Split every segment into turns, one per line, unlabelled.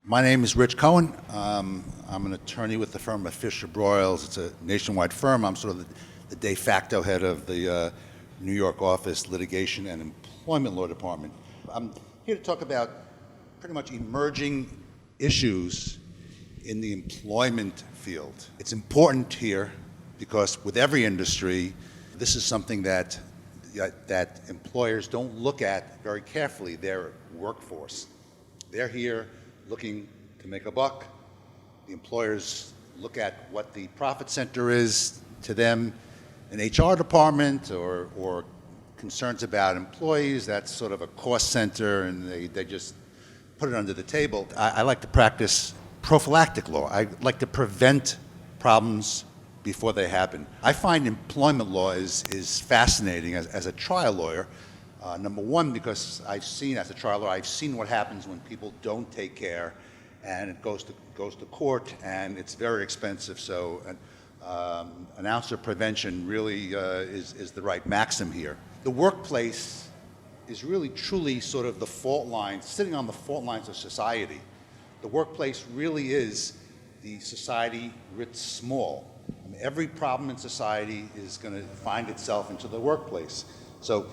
My name is Rich Cohen. I'm an attorney with the firm of Fisher Broyles. It's a nationwide firm. I'm sort of the de facto head of the New York office litigation and employment law department. I'm here to talk about pretty much emerging issues in the employment field. It's important here because with every industry, this is something that employers don't look at very carefully, their workforce. They're here looking to make a buck. The employers look at what the profit center is to them, an HR department or concerns about employees. That's sort of a cost center, and they just put it under the table. I like to practice prophylactic law. I like to prevent problems before they happen. I find employment law is fascinating as a trial lawyer. Number one, because as a trial lawyer, I've seen what happens when people don't take care, and it goes to court, and it's very expensive. So, an ounce of prevention really is the right maxim here. The workplace is really truly sort of the fault line, sitting on the fault lines of society. The workplace really is the society writ small. I mean, every problem in society is going to find itself into the workplace. So,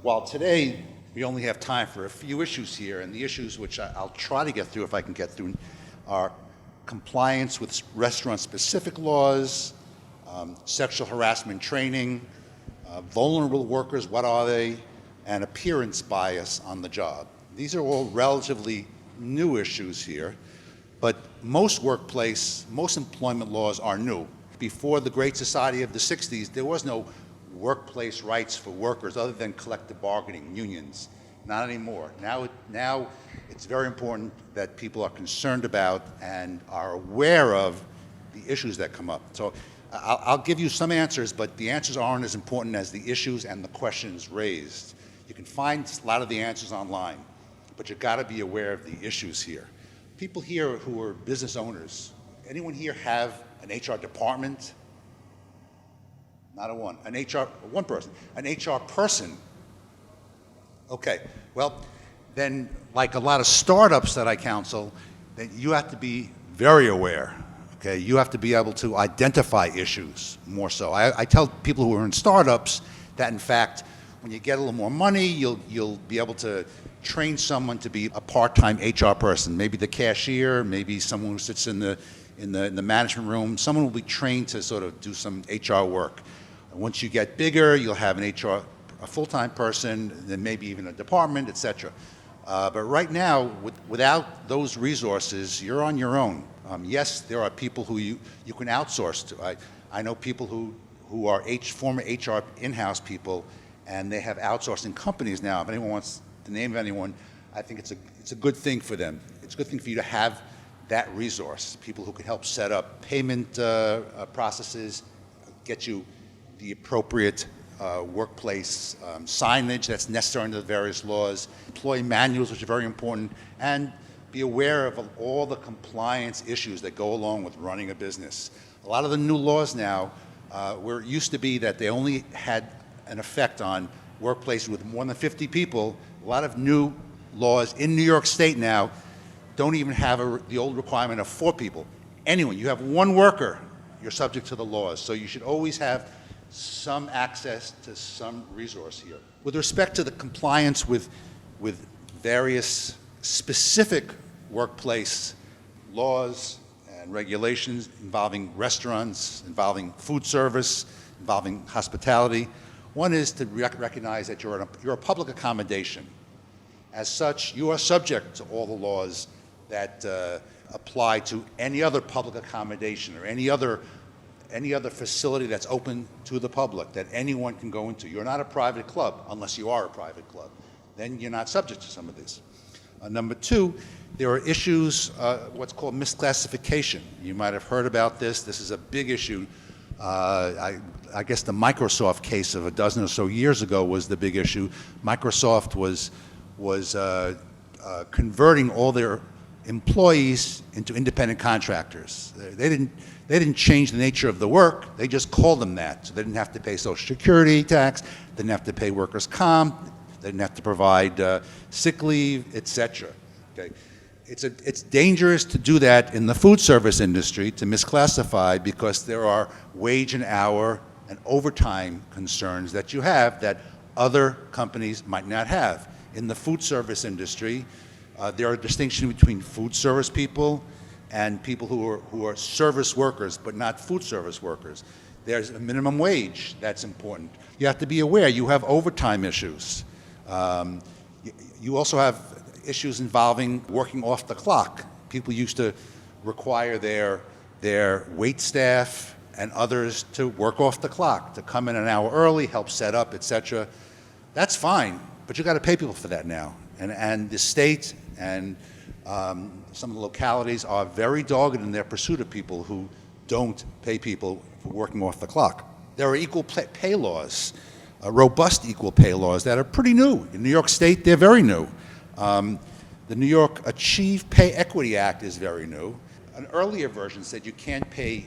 while today we only have time for a few issues here, and the issues which I'll try to get through if I can get through are compliance with restaurant-specific laws, sexual harassment training, vulnerable workers, what are they, and appearance bias on the job. These are all relatively new issues here, but most employment laws are new. Before the Great Society of the 60s, there was no workplace rights for workers other than collective bargaining, unions. Not anymore. Now it's very important that people are concerned about and are aware of the issues that come up. So I'll give you some answers, but the answers aren't as important as the issues and the questions raised. You can find a lot of the answers online, but you've got to be aware of the issues here. People here who are business owners, anyone here have an HR department? Not a one. One person. An HR person. Okay. Well, then, like a lot of startups that I counsel, that you have to be very aware. Okay. You have to be able to identify issues more so. I tell people who are in startups that, in fact, when you get a little more money, you'll be able to train someone to be a part-time HR person. Maybe the cashier, maybe someone who sits in the management room. Someone will be trained to sort of do some HR work. Once you get bigger, you'll have a full-time person, then maybe even a department, etc. But right now, without those resources, you're on your own. Yes, there are people who you can outsource to. I know people who are former HR in-house people, and they have outsourcing companies now. If anyone wants the name of anyone, I think it's a good thing for them. It's a good thing for you to have that resource. People who can help set up payment processes, get you the appropriate workplace signage that's necessary under the various laws, employee manuals, which are very important, and be aware of all the compliance issues that go along with running a business. A lot of the new laws now, where it used to be that they only had an effect on workplaces with more than 50 people, a lot of new laws in New York State now don't even have the old requirement of 4 people. Anyone, you have one worker, you're subject to the laws. So you should always have some access to some resource here. With respect to the compliance with various specific workplace laws and regulations involving restaurants, involving food service, involving hospitality, one is to recognize that you're a public accommodation. As such, you are subject to all the laws that apply to any other public accommodation or any other facility that's open to the public that anyone can go into. You're not a private club unless you are a private club. Then you're not subject to some of this. Number two, there are issues, what's called misclassification. You might have heard about this. This is a big issue. I guess the Microsoft case of a dozen or so years ago was the big issue. Microsoft was converting all their employees into independent contractors. They didn't change the nature of the work. They just called them that. So they didn't have to pay Social Security tax. They didn't have to pay workers' comp. They didn't have to provide sick leave, etc. Okay. It's dangerous to do that in the food service industry, to misclassify, because there are wage and hour and overtime concerns that you have that other companies might not have. In the food service industry, there are distinctions between food service people and people who are service workers but not food service workers. There's a minimum wage that's important. You have to be aware you have overtime issues. You also have issues involving working off the clock. People used to require their wait staff and others to work off the clock, to come in an hour early, help set up, etc. That's fine, but you got to pay people for that now. And the state and some of the localities are very dogged in their pursuit of people who don't pay people for working off the clock. There are equal pay laws, robust equal pay laws that are pretty new. In New York State, they're very new. The New York Achieve Pay Equity Act is very new. An earlier version said you can't pay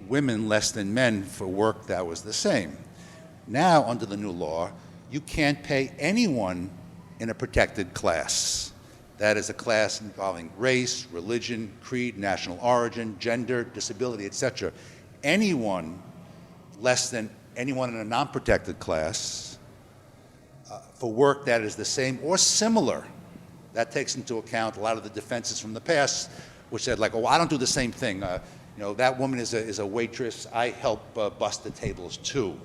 women less than men for work that was the same. Now, under the new law, you can't pay anyone in a protected class. That is a class involving race, religion, creed, national origin, gender, disability, etc. Anyone less than anyone in a non-protected class for work that is the same or similar. That takes into account a lot of the defenses from the past, which said, like, oh, I don't do the same thing. That woman is a waitress. I help bust the tables too.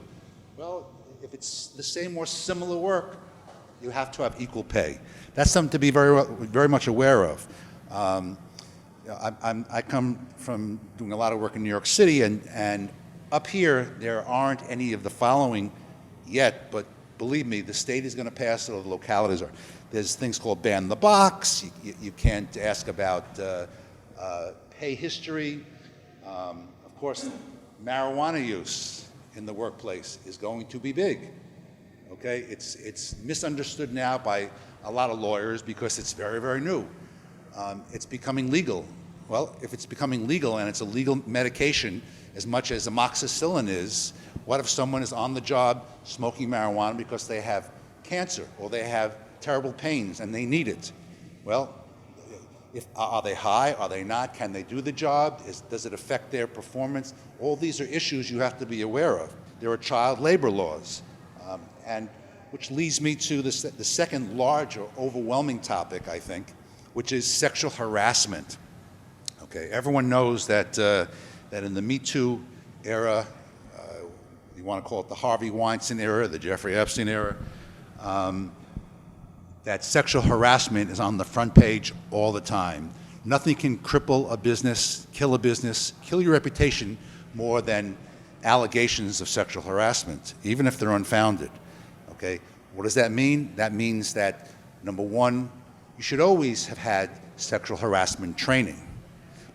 Well, if it's the same or similar work, you have to have equal pay. That's something to be very much aware of. I come from doing a lot of work in New York City, and up here there aren't any of the following yet, but believe me, the state is going to pass it, or the localities are. There's things called ban the box. You can't ask about pay history. Of course, marijuana use in the workplace is going to be big. Okay, it's misunderstood now by a lot of lawyers because it's very, very new. It's becoming legal. Well, if it's becoming legal and it's a legal medication as much as amoxicillin is, what if someone is on the job smoking marijuana because they have cancer or they have terrible pains and they need it? Well, are they high? Are they not? Can they do the job? Does it affect their performance? All these are issues you have to be aware of. There are child labor laws, and which leads me to the second large or overwhelming topic, I think, which is sexual harassment. Okay, everyone knows that in the Me Too era, you want to call it the Harvey Weinstein era, the Jeffrey Epstein era, that sexual harassment is on the front page all the time. Nothing can cripple a business, kill your reputation more than allegations of sexual harassment, even if they're unfounded. Okay, what does that mean? That means that, number one, you should always have had sexual harassment training.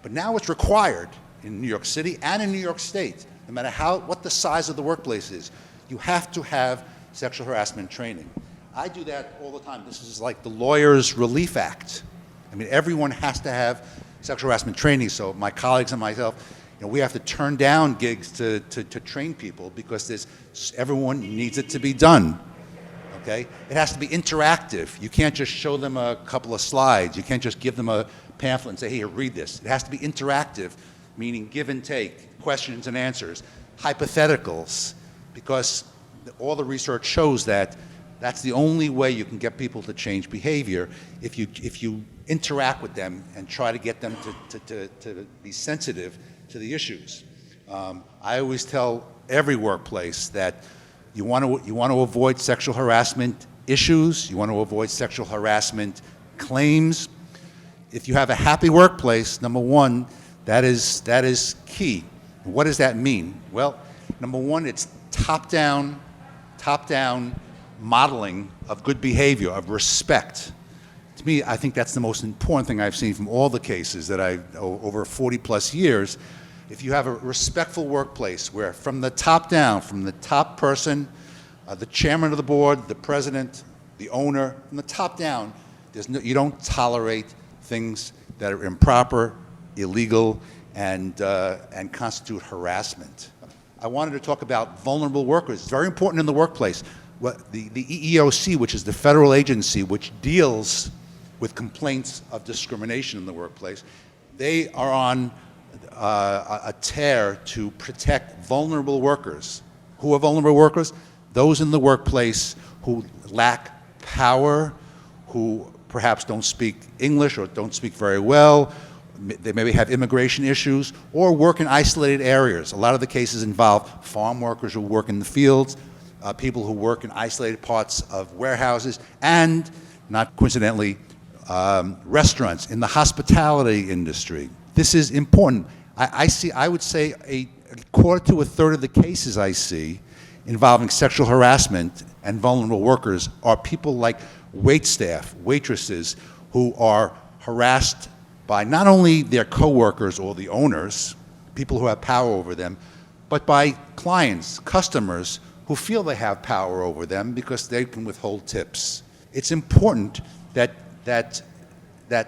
But now it's required in New York City and in New York State, no matter what the size of the workplace is, you have to have sexual harassment training. I do that all the time. This is like the Lawyers Relief Act. I mean, everyone has to have sexual harassment training, so my colleagues and myself, we have to turn down gigs to train people because everyone needs it to be done. Okay? It has to be interactive. You can't just show them a couple of slides. You can't just give them a pamphlet and say, hey, read this. It has to be interactive, meaning give and take, questions and answers, hypotheticals, because all the research shows that that's the only way you can get people to change behavior, if you interact with them and try to get them to be sensitive to the issues. I always tell every workplace that you want to avoid sexual harassment issues, you want to avoid sexual harassment claims. If you have a happy workplace, number one, that is key. What does that mean? Well, number one, it's top-down modeling of good behavior, of respect. To me, I think that's the most important thing I've seen from all the cases that over 40 plus years. If you have a respectful workplace where from the top down, from the top person, the chairman of the board, the president, the owner, from the top down, you don't tolerate things that are improper, illegal, and constitute harassment. I wanted to talk about vulnerable workers. It's very important in the workplace. The EEOC, which is the federal agency which deals with complaints of discrimination in the workplace. They are on a tear to protect vulnerable workers. Who are vulnerable workers? Those in the workplace who lack power, who perhaps don't speak English or don't speak very well. They maybe have immigration issues or work in isolated areas. A lot of the cases involve farm workers who work in the fields, people who work in isolated parts of warehouses, and, not coincidentally, restaurants in the hospitality industry. This is important. I would say a quarter to a third of the cases I see involving sexual harassment and vulnerable workers are people like waitstaff, waitresses, who are harassed by not only their coworkers or the owners, people who have power over them, but by clients, customers who feel they have power over them because they can withhold tips. It's important that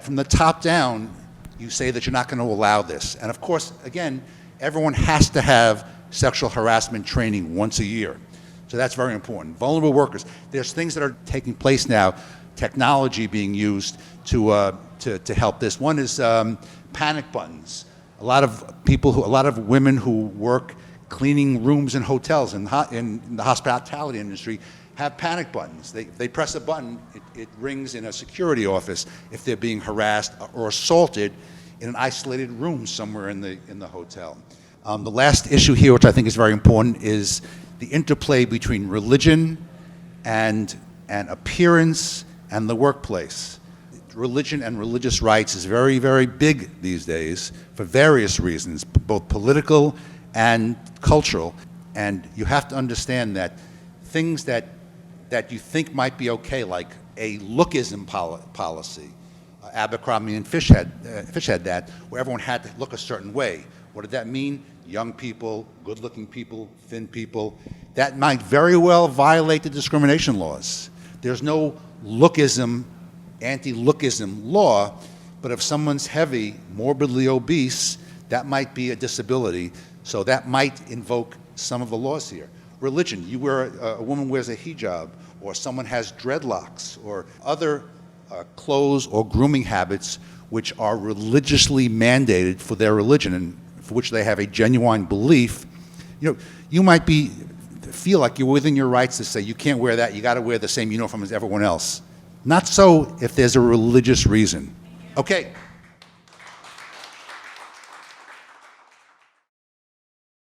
from the top down, you say that you're not going to allow this. And of course, again, everyone has to have sexual harassment training once a year. So that's very important. Vulnerable workers. There's things that are taking place now, technology being used to help this. One is panic buttons. A lot of women who work cleaning rooms in hotels in the hospitality industry have panic buttons. They press a button, it rings in a security office if they're being harassed or assaulted in an isolated room somewhere in the hotel. The last issue here, which I think is very important, is the interplay between religion and appearance and the workplace. Religion and religious rights is very, very big these days for various reasons, both political and cultural. And you have to understand that things that you think might be okay, like a lookism policy. Abercrombie and Fish had that, where everyone had to look a certain way. What did that mean? Young people, good-looking people, thin people. That might very well violate the discrimination laws. There's no lookism, anti-lookism law, but if someone's heavy, morbidly obese, that might be a disability, so that might invoke some of the laws here. Religion, a woman wears a hijab, or someone has dreadlocks, or other clothes or grooming habits which are religiously mandated for their religion and for which they have a genuine belief. You might feel like you're within your rights to say you can't wear that, you got to wear the same uniform as everyone else. Not so if there's a religious reason. Okay.